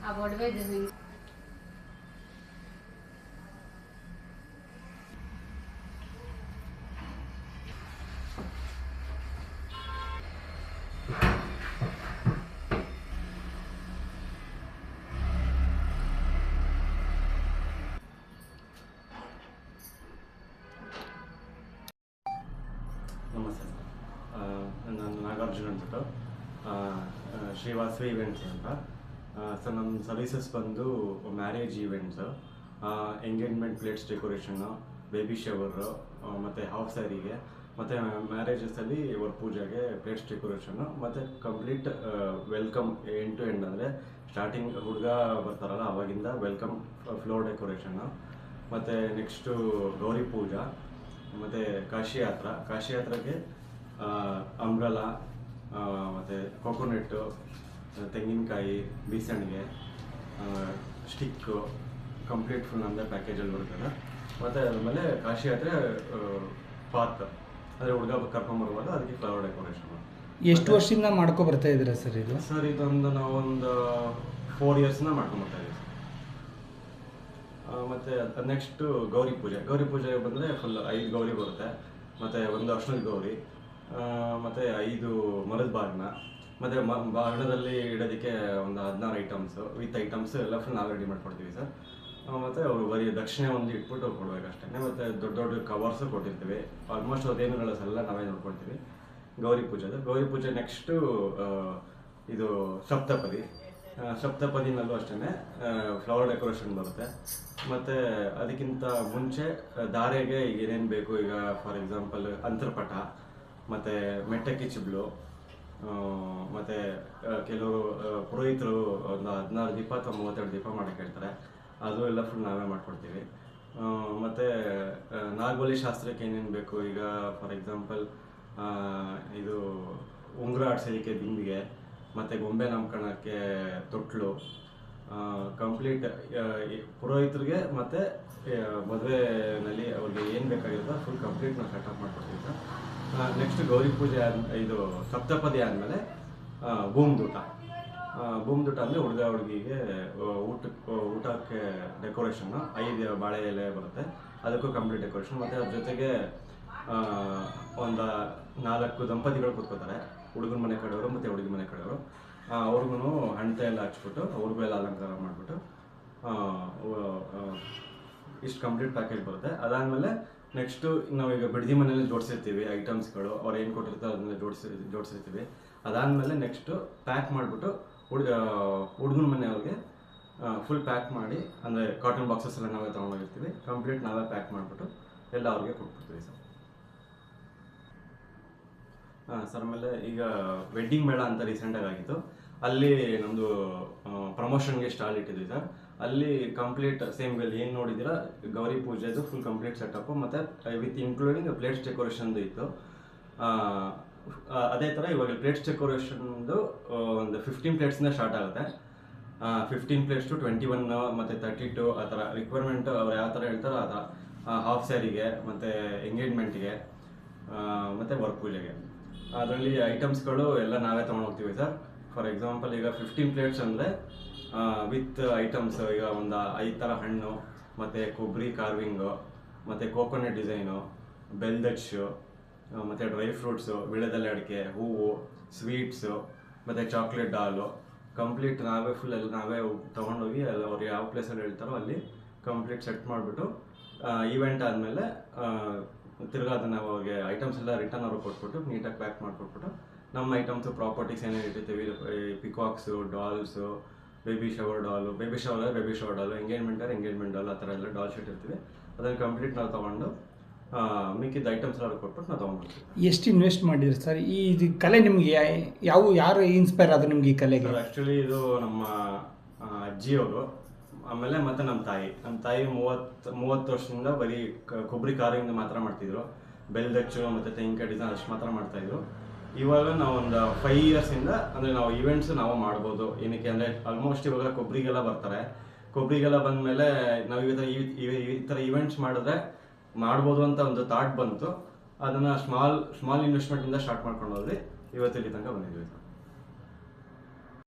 ಆ ಒಡವೆ ನಮಸ್ತೆ ಸರ್, ನಾನು ನಾಗಾರ್ಜುನ್ ಅಂದ್ಬಿಟ್ಟು ಶ್ರೀವಾಸವಿ ಇವೆಂಟ್ಸ್ ಅಂತ. ಸರ್ ನಮ್ಮ ಸರ್ವಿಸಸ್ ಬಂದು ಮ್ಯಾರೇಜ್ ಈವೆಂಟ್ಸು, ಎಂಗೇಜ್ಮೆಂಟ್ ಪ್ಲೇಟ್ಸ್ ಡೆಕೋರೇಷನ್ನು, ಬೇಬಿ ಶವರು ಮತ್ತು ಹಾಫ್ ಸ್ಯಾರಿಗೆ, ಮತ್ತು ಮ್ಯಾರೇಜಸಲ್ಲಿ ವರ್ ಪೂಜೆಗೆ ಪ್ಲೇಟ್ಸ್ ಡೆಕೋರೇಷನ್ನು, ಮತ್ತು complete welcome end to end, ಅಂದರೆ ಸ್ಟಾರ್ಟಿಂಗ್ ಹುಡುಗ ಬರ್ತಾರಲ್ಲ ಅವಾಗಿಂದ ವೆಲ್ಕಮ್ ಫ್ಲೋರ್ ಡೆಕೋರೇಷನ್ನು, ಮತ್ತು ನೆಕ್ಸ್ಟು ಗೌರಿ ಪೂಜಾ, ಮತ್ತು ಕಾಶಿ ಯಾತ್ರೆಗೆ ಅಂಬ್ರಲಾ, ಮತ್ತು ಕೊಕೊನೆಟ್ಟು, ತೆಂಗಿನಕಾಯಿ, ಬೀಸಣಿಗೆ, ಸ್ಟಿಕ್ಕು, ಕಂಪ್ಲೀಟ್ ಫುಲ್ ನಮ್ಮದೇ ಪ್ಯಾಕೇಜಲ್ಲಿ ಬರ್ತದೆ. ಮತ್ತು ಆಮೇಲೆ ಕಾಶಿ ಯಾತ್ರೆ ಪಾರ್ಕ್, ಅಂದರೆ ಹುಡುಗ ಕರ್ಕೊಂಬರುವಾಗ ಅದಕ್ಕೆ ಫ್ಲವರ್ ಡೆಕೋರೇಷನ್. ಎಷ್ಟು ವರ್ಷದಿಂದ ಮಾಡ್ಕೊ ಬರ್ತಾ ಇದ್ದೀರಾ ಸರ್ ಇದು? ಸರ್ ಇದೊಂದು ನಾವೊಂದು 4 ಇಯರ್ಸ್ನ ಮಾಡ್ಕೊಂಬರ್ತಾ ಇದ್ದೀವಿ. ಮತ್ತು ನೆಕ್ಸ್ಟು ಗೌರಿ ಪೂಜೆಗೆ ಬಂದರೆ ಫುಲ್ 5 ಗೌರಿ ಬರುತ್ತೆ, ಮತ್ತು 1 ಅರ್ಶಿಣದ ಗೌರಿ, ಮತ್ತು 5 ಮರದ ಬಾಗಿನ, ಮತ್ತು ಬಾಗಿಣದಲ್ಲಿ ಇಡೋದಕ್ಕೆ ಒಂದು 16 ಐಟಮ್ಸು ವಿತ್ ಐಟಮ್ಸ್ ಎಲ್ಲ ಫುಲ್ ನಾವು ರೆಡಿ ಮಾಡ್ಕೊಡ್ತೀವಿ ಸರ್. ಮತ್ತು ಅವರು ಬರೀ ದಕ್ಷಿಣೆ ಒಂದು ಇಟ್ಬಿಟ್ಟು ಕೊಡಬೇಕಷ್ಟೇ. ಮತ್ತು ದೊಡ್ಡ ದೊಡ್ಡ ಕವರ್ಸು ಕೊಟ್ಟಿರ್ತೀವಿ. ಆಲ್ಮೋಸ್ಟ್ ಅದೇನುಗಳ ಎಲ್ಲ ನಾವೇ ನೋಡ್ಕೊಳ್ತೀವಿ. ಗೌರಿ ಪೂಜೆ ನೆಕ್ಸ್ಟು ಇದು ಸಪ್ತಪದಿನಲ್ಲೂ ಅಷ್ಟೇ ಫ್ಲವರ್ ಡೆಕೋರೇಷನ್ ಬರುತ್ತೆ. ಮತ್ತು ಅದಕ್ಕಿಂತ ಮುಂಚೆ ದಾರೆಗೆ ಈಗ ಏನೇನು ಬೇಕು, ಈಗ ಫಾರ್ ಎಕ್ಸಾಂಪಲ್ ಅಂತರ್ಪಟ, ಮತ್ತು ಮೆಟ್ಟಕ್ಕಿ ಚಿಬ್ಲು, ಮತ್ತು ಕೆಲವರು ಪುರೋಹಿತರು ಒಂದು 16 ದೀಪ ಅಥವಾ 32 ದೀಪ ಮಾಡೋಕ್ಕೆ ಹೇಳ್ತಾರೆ, ಅದು ಎಲ್ಲ ಫುಲ್ ನಾವೇ ಮಾಡ್ಕೊಡ್ತೀವಿ. ಮತ್ತು ನಾಗಬಲಿ ಶಾಸ್ತ್ರಕ್ಕೆ ಏನೇನು ಬೇಕು, ಈಗ ಫಾರ್ ಎಕ್ಸಾಂಪಲ್ ಇದು ಉಂಗುರ ಆಡ್ಸೋದಕ್ಕೆ ದಿಂಬಿಗೆ, ಮತ್ತು ಗೊಂಬೆ ನಾಮಕರಣಕ್ಕೆ ತೊಟ್ಲು, ಕಂಪ್ಲೀಟ್ ಪುರೋಹಿತರಿಗೆ ಮತ್ತು ಮದುವೆನಲ್ಲಿ ಅವ್ರಿಗೆ ಏನು ಬೇಕಾಗಿರುತ್ತೋ ಫುಲ್ ಕಂಪ್ಲೀಟ್ ನಾವು ಸೆಟಪ್ ಮಾಡ್ಕೊಡ್ತೀವಿ ಸರ್. ನೆಕ್ಸ್ಟ್ ಗೌರಿ ಪೂಜೆ ಇದು ಸಪ್ತಪದಿ ಆದಮೇಲೆ ಬೂಮ್ದೂಟ ಅಂದರೆ ಹುಡುಗಿಗೆ ಊಟಕ್ಕೆ ಡೆಕೋರೇಷನ್ನು 5 ಬಾಳೆ ಎಲೆ ಬರುತ್ತೆ, ಅದಕ್ಕೂ ಕಂಪ್ಲೀಟ್ ಡೆಕೋರೇಷನ್. ಮತ್ತು ಅದ್ರ ಜೊತೆಗೆ ಒಂದು 4 ದಂಪತಿಗಳು ಕೂತ್ಕೋತಾರೆ, ಹುಡುಗನ ಮನೆ ಕಡೆಯವರು ಮತ್ತು ಹುಡುಗಿ ಮನೆ ಕಡೆಯವರು. ಅವ್ರಿಗೂ ಹಣ್ತೆ ಎಲ್ಲ ಹಚ್ಬಿಟ್ಟು ಅವ್ರಿಗೂ ಎಲ್ಲ ಅಲಂಕಾರ ಮಾಡಿಬಿಟ್ಟು ಇಷ್ಟು ಕಂಪ್ಲೀಟ್ ಪ್ಯಾಕೇಜ್ ಬರುತ್ತೆ. ಅದಾದಮೇಲೆ ನೆಕ್ಸ್ಟು ನಾವೀಗ ಬಿಡದಿ ಮನೇಲಿ ಜೋಡಿಸಿರ್ತೀವಿ ಐಟಮ್ಸ್ಗಳು, ಅವ್ರು ಏನು ಕೊಟ್ಟಿರ್ತಾರೆ ಅದನ್ನೆಲ್ಲ ಜೋಡಿಸಿರ್ತೀವಿ. ಅದಾದಮೇಲೆ ನೆಕ್ಸ್ಟು ಪ್ಯಾಕ್ ಮಾಡಿಬಿಟ್ಟು ಹುಡುಗನ ಮನೆಯವ್ರಿಗೆ ಫುಲ್ ಪ್ಯಾಕ್ ಮಾಡಿ, ಅಂದರೆ ಕಾಟನ್ ಬಾಕ್ಸಸ್ ಎಲ್ಲ ನಾವೇ ತೊಗೊಂಡೋಗಿರ್ತೀವಿ, ಕಂಪ್ಲೀಟ್ ನಾವೇ ಪ್ಯಾಕ್ ಮಾಡಿಬಿಟ್ಟು ಎಲ್ಲ ಅವ್ರಿಗೆ ಕೊಟ್ಬಿಡ್ತೀವಿ ಸರ್. ಸರ್ ಆಮೇಲೆ ಈಗ ವೆಡ್ಡಿಂಗ್ ಮೇಳ ಅಂತ ರೀಸೆಂಟಾಗಿ ಆಗಿತ್ತು, ಅಲ್ಲಿ ನಮ್ಮದು ಪ್ರಮೋಷನ್ಗೆ ಸ್ಟಾಲ್ ಇಟ್ಟಿದ್ವಿ ಸರ್. ಅಲ್ಲಿ ಕಂಪ್ಲೀಟ್ ಸೇಮ್ ಏನು ನೋಡಿದ್ದೀರಾ ಗೌರಿ ಪೂಜೆದು ಫುಲ್ ಕಂಪ್ಲೀಟ್ ಸೆಟಪ್ಪು, ಮತ್ತು ವಿತ್ ಇನ್ಕ್ಲೂಡಿಂಗ್ ಪ್ಲೇಟ್ಸ್ ಡೆಕೋರೇಷನ್ದು ಇತ್ತು. ಅದೇ ಥರ ಇವಾಗ ಪ್ಲೇಟ್ಸ್ ಡೆಕೋರೇಷನ್ದು ಒಂದು 15 ಪ್ಲೇಟ್ಸಿಂದ ಸ್ಟಾರ್ಟ್ ಆಗುತ್ತೆ. 15 ಪ್ಲೇಟ್ಸ್ ಟು 21 ಮತ್ತು 32 ಆ ಥರ ರಿಕ್ವೈರ್ಮೆಂಟ್ ಅವ್ರು ಯಾವ ಥರ ಹೇಳ್ತಾರೋ ಆ ಥರ. ಹಾಫ್ ಸ್ಯಾರಿಗೆ, ಮತ್ತು ಎಂಗೇಜ್ಮೆಂಟ್ಗೆ, ಮತ್ತು ವರ್ಕ್ ಪೂಜೆಗೆ. ಅದರಲ್ಲಿ ಐಟಮ್ಸ್ಗಳು ಎಲ್ಲ ನಾವೇ ತೊಗೊಂಡೋಗ್ತೀವಿ ಸರ್. ಫಾರ್ ಎಕ್ಸಾಂಪಲ್ ಈಗ 15 ಪ್ಲೇಟ್ಸ್ ಅಂದರೆ ವಿತ್ ಐಟಮ್ಸ್, ಈಗ ಒಂದು 5 ಥರ ಹಣ್ಣು, ಮತ್ತು ಕೊಬ್ಬರಿ ಕಾರ್ವಿಂಗು, ಮತ್ತು ಕೋಕೋನಟ್ ಡಿಸೈನು, ಬೆಲ್ದಚ್ಚು, ಮತ್ತು ಡ್ರೈ ಫ್ರೂಟ್ಸು, ವಿಳೆದೆಲೆ ಅಡಿಕೆ, ಹೂವು, ಸ್ವೀಟ್ಸು, ಮತ್ತು ಚಾಕ್ಲೇಟ್ ಡಾಲು, ಕಂಪ್ಲೀಟ್ ನಾವೇ ಫುಲ್ ಎಲ್ಲ ನಾವೇ ತೊಗೊಂಡೋಗಿ ಎಲ್ಲ ಅವ್ರು ಯಾವ ಪ್ಲೇಸಲ್ಲಿ ಹೇಳ್ತಾರೋ ಅಲ್ಲಿ ಕಂಪ್ಲೀಟ್ ಸೆಟ್ ಮಾಡಿಬಿಟ್ಟು ಈವೆಂಟ್ ಆದಮೇಲೆ ತಿರ್ಗಾ ಅದನ್ನು ಅವ್ರಿಗೆ ಐಟಮ್ಸ್ ಎಲ್ಲ ರಿಟರ್ನ್ ಅವ್ರಿಗೆ ಕೊಟ್ಬಿಟ್ಟು ನೀಟಾಗಿ ಪ್ಯಾಕ್ ಮಾಡಿಕೊಟ್ಬಿಟ್ಟು ನಮ್ಮ ಐಟಮ್ಸು ಪ್ರಾಪರ್ಟೀಸ್ ಏನೇನು ಇಟ್ಟಿರ್ತೀವಿ, peacocks, dolls, baby shower doll, baby shower doll, engagement doll, ಆ ಥರ ಎಲ್ಲ ಡಾಲ್ ಶೀಟ್ ಇರ್ತೀವಿ. ಅದನ್ನು ಕಂಪ್ಲೀಟ್ ನಾವು ತೊಗೊಂಡು ಮಿಕ್ಕಿದ ಐಟಮ್ಸ್ ಎಲ್ಲ ಕೊಟ್ಬಿಟ್ಟು ನಾವು ತೊಗೊಂಡ್ಬಿಡ್ತೀವಿ. ಎಷ್ಟು ಇನ್ವೆಸ್ಟ್ ಮಾಡಿದ್ರಿ ಸರ್ ಇದು ಕಲೆ ನಿಮಗೆ? ಯಾರು ಇನ್ಸ್ಪೈರ್ ಆದ್ರು ನಿಮ್ಗೆ ಈ ಕಲೆಗೆ? ಆ್ಯಕ್ಚುಲಿ ಇದು ನಮ್ಮ ಅಜ್ಜಿಯವರು, ಆಮೇಲೆ ಮತ್ತೆ ನಮ್ಮ ತಾಯಿ 30 ವರ್ಷದಿಂದ ಬರೀ ಕೊಬ್ಬರಿ ಕಾರಿಂದ ಮಾತ್ರ ಮಾಡ್ತಿದ್ರು. ಬೆಲ್ದಚ್ಚು ಮತ್ತು ತೆಂಗಿನಕಾಯಿ ಡಿಸೈನ್ ಅಷ್ಟು ಮಾತ್ರ ಮಾಡ್ತಾಯಿದ್ರು. ಇವಾಗ ನಾವು ಒಂದು 5 ಇಯರ್ಸಿಂದ ಅಂದರೆ ನಾವು ಇವೆಂಟ್ಸ್ ನಾವು ಮಾಡ್ಬೋದು. ಏನಕ್ಕೆ ಅಂದರೆ ಆಲ್ಮೋಸ್ಟ್ ಇವಾಗ ಕೊಬ್ಬರಿಗೆಲ್ಲ ಬರ್ತಾರೆ. ಕೊಬ್ಬರಿಗೆಲ್ಲ ಬಂದಮೇಲೆ ನಾವು ಈ ಥರ ಇವೆಂಟ್ಸ್ ಮಾಡಿದ್ರೆ ಮಾಡ್ಬೋದು ಅಂತ ಒಂದು ಥಾಟ್ ಬಂತು. ಅದನ್ನು ಸ್ಮಾಲ್ ಇನ್ವೆಸ್ಟ್ಮೆಂಟಿಂದ ಸ್ಟಾರ್ಟ್ ಮಾಡ್ಕೊಂಡು ಹೋದ್ವಿ, ಇವತ್ತಿಲ್ಲಿ ತನಕ ಬಂದಿದ್ವಿ.